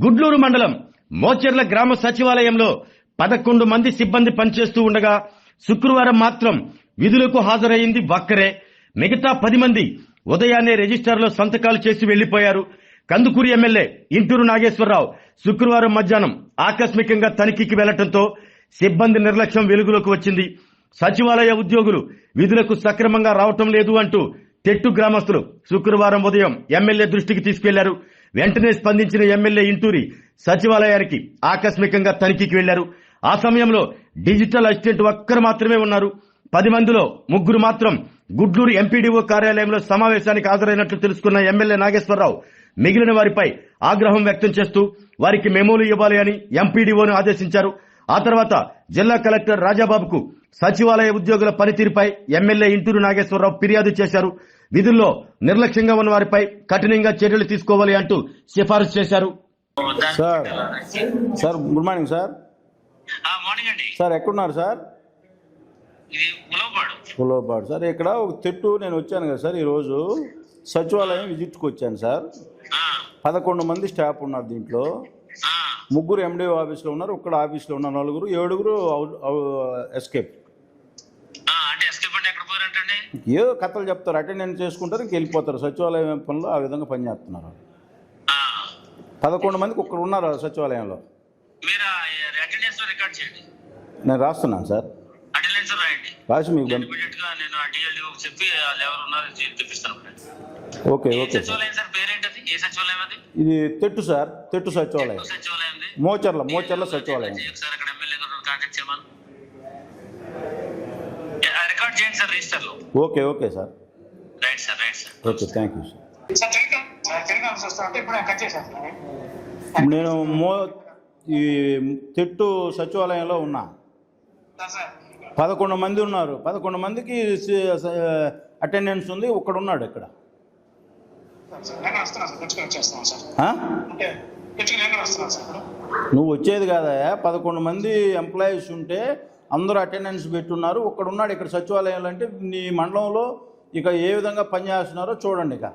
గుడ్లూరు మండలం మోచెర్ల గ్రామ సచివాలయంలో 11 మంది సిబ్బంది పనిచేస్తూ ఉండగా శుక్రవారం మాత్రం విధులకు హాజరైంది ఒక్కరే. మిగతా 10 మంది ఉదయాన్నే రిజిస్టర్లో సంతకాలు చేసి వెళ్లిపోయారు. కందుకూరు ఎమ్మెల్యే ఇంటూరు నాగేశ్వరరావు శుక్రవారం మధ్యాహ్నం ఆకస్మికంగా తనిఖీకి వెళ్లడంతో సిబ్బంది నిర్లక్ష్యం వెలుగులోకి వచ్చింది. సచివాలయ ఉద్యోగులు విధులకు సక్రమంగా రావటం లేదు అంటూ తెట్టు గ్రామస్తులు శుక్రవారం ఉదయం ఎమ్మెల్యే దృష్టికి తీసుకెళ్లారు. వెంటనే స్పందించిన ఎమ్మెల్యే ఇంటూరి సచివాలయానికి ఆకస్మికంగా తనిఖీకి వెళ్లారు. ఆ సమయంలో డిజిటల్ అసిస్టెంట్ ఒక్కరు మాత్రమే ఉన్నారు. 10 మందిలో 3 మాత్రం గుడ్లూరు ఎంపీడీఓ కార్యాలయంలో సమావేశానికి హాజరైనట్లు తెలుసుకున్న ఎమ్మెల్యే నాగేశ్వరరావు మిగిలిన వారిపై ఆగ్రహం వ్యక్తం చేస్తూ వారికి మెమోలు ఇవ్వాలి అని ఎంపీడీఓను ఆదేశించారు. ఆ తర్వాత జిల్లా కలెక్టర్ రాజాబాబుకు సచివాలయ ఉద్యోగుల పనితీరుపై ఎమ్మెల్యే ఇంటూరు నాగేశ్వరరావు ఫిర్యాదు చేశారు. విధుల్లో నిర్లక్ష్యంగా ఉన్న వారిపై కఠినంగా చర్యలు తీసుకోవాలి అంటూ సిఫారసు చేశారు. Sir good morning sir. Morning అండి. సార్ ఎక్కడున్నారు సార్? పులోపాడు సార్. ఇక్కడ ఒక తెట్టు నేను వచ్చాను కదా సార్, ఈరోజు సచివాలయం విజిట్కి వచ్చాను సార్. 11 మంది స్టాఫ్ ఉన్నారు. దీంట్లో 3 ఎండిఓ ఆఫీస్లో ఉన్నారు, ఒక్కడ ఆఫీస్లో ఉన్నారు 4, 7 ఎస్కేప్. ఏదో కథలు చెప్తారు, అటెండెన్స్ చేసుకుంటారు, ఇంక వెళ్ళిపోతారు. సచివాలయం పనులు ఆ విధంగా పనిచేస్తున్నారు. 11 మందికి ఒక్కరు ఉన్నారు సచివాలయంలో. నేను రాస్తున్నాను సార్. రాసి మీకు ఓకే ఓకే. ఇది తెట్టు సార్, తెట్టు సచివాలయం, మోచెర్ల సచివాలయం. Okay okay sir. Okay, thank you sir. నేను ఈ తెట్టు సచివాలయంలో ఉన్నా. 11 మంది ఉన్నారు. 11 మందికి అటెండెన్స్ ఉంది, ఒక్కడున్నాడు ఇక్కడ. నువ్వు వచ్చేది కాదా? 11 మంది ఎంప్లాయీస్ ఉంటే అందరూ అటెండెన్స్ పెట్టున్నారు, ఒక్కడున్నాడు ఇక్కడ సచివాలయంలో. అంటే నీ మండలంలో ఇక ఏ విధంగా పనిచేస్తున్నారో చూడండి. ఇక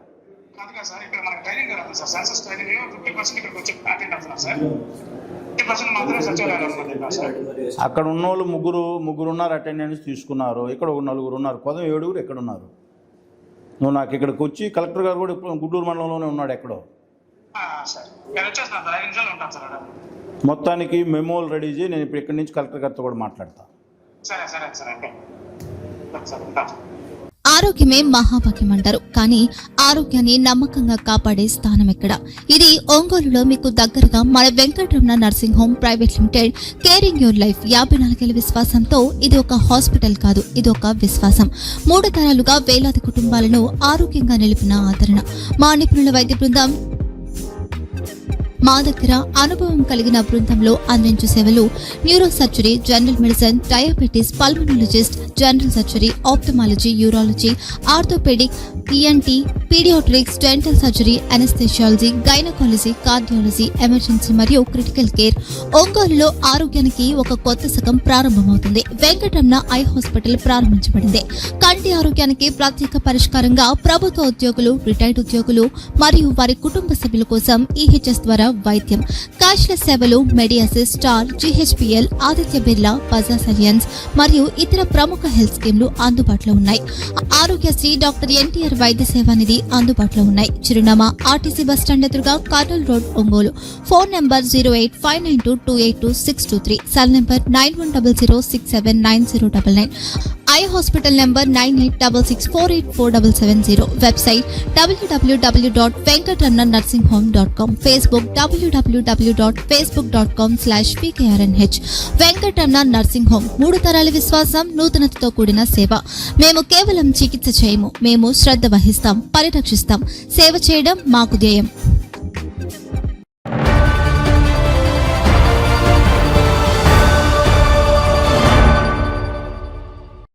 అక్కడ ఉన్న వాళ్ళు ముగ్గురు ఉన్నారు, అటెండెన్స్ తీసుకున్నారు. ఇక్కడ 4 ఉన్నారు, 7 ఎక్కడ ఉన్నారు? నువ్వు నాకు ఇక్కడికి వచ్చి కలెక్టర్ గారు కూడా ఇప్పుడు గుడ్లూరు మండలంలోనే ఉన్నాడు ఎక్కడో. మొత్తానికి మెమోలు రెడీ చేయి, నేను ఇప్పుడు ఇక్కడి నుంచి కలెక్టర్ గారితో కూడా మాట్లాడతా. ఆరోగ్యమే మహాభాగ్యం అంటారు, కానీ ఆరోగ్యాన్ని నమ్మకంగా కాపాడే స్థానం ఎక్కడ? ఇది ఒంగోలులో మీకు దగ్గరగా మన Venkataramana nursing home private limited. Caring your life 54 ఏళ్ల విశ్వాసంతో ఇది ఒక హాస్పిటల్ కాదు, ఇది ఒక విశ్వాసం. 3 తరాలుగా వేలాది కుటుంబాలను ఆరోగ్యంగా నిలిపిన ఆదరణ. మా నిపుణుల వైద్య బృందం మా దగ్గర అనుభవం కలిగిన బృందంలో అందించే సేవలు neuro surgery, general medicine, diabetes, pulmonologist, general surgery, ophthalmology, urology, orthopaedic, ENT, paediatrics, dental surgery, anaesthesiology, gynaecology, cardiology, emergency మరియు క్రిటికల్ కేర్. ఒంగోలులో ఆరోగ్యానికి ఒక కొత్త శకం ప్రారంభమవుతుంది. వెంకటరమణ ఐ హాస్పిటల్ ప్రారంభించబడింది. కంటి ఆరోగ్యానికి ప్రత్యేక పరిష్కారంగా ప్రభుత్వ ఉద్యోగులు, రిటైర్డ్ ఉద్యోగులు మరియు వారి కుటుంబ సభ్యుల కోసం ఈహెచ్ఎస్ ద్వారా వైద్యం. క్యాష్లెస్ సేవలు మెడియాసిస్, స్టార్, జీహెచ్పీఎల్, ఆదిత్య బిర్లా, బజాజ్ అలియన్స్ మరియు ఇతర ప్రముఖ హెల్త్ స్కీమ్లు అందుబాటులో ఉన్నాయి. ఆరోగ్యశ్రీ, డాక్టర్ ఎన్టీఆర్ వైద్య సేవా నిధి అందుబాటులో ఉన్నాయి. చిరునామా ఆర్టీసీ బస్టాండ్ ఎదురుగా, Kurnool road, Ongole. Phone number 08592282623, cell number 9100679099. Eye hospital number 9866484770. Website www.venkatramanarsinghome.com. Facebook www.facebook.com/pkrnh. Venkataramana nursing home, 3 తరాల విశ్వాసం, నూతనతతో కూడిన సేవ. మేము కేవలం చికిత్స చేయము, మేము శ్రద్ధ వహిస్తాం, పరిరక్షిస్తాం. సేవ చేయడం మాకు ధ్యేయం.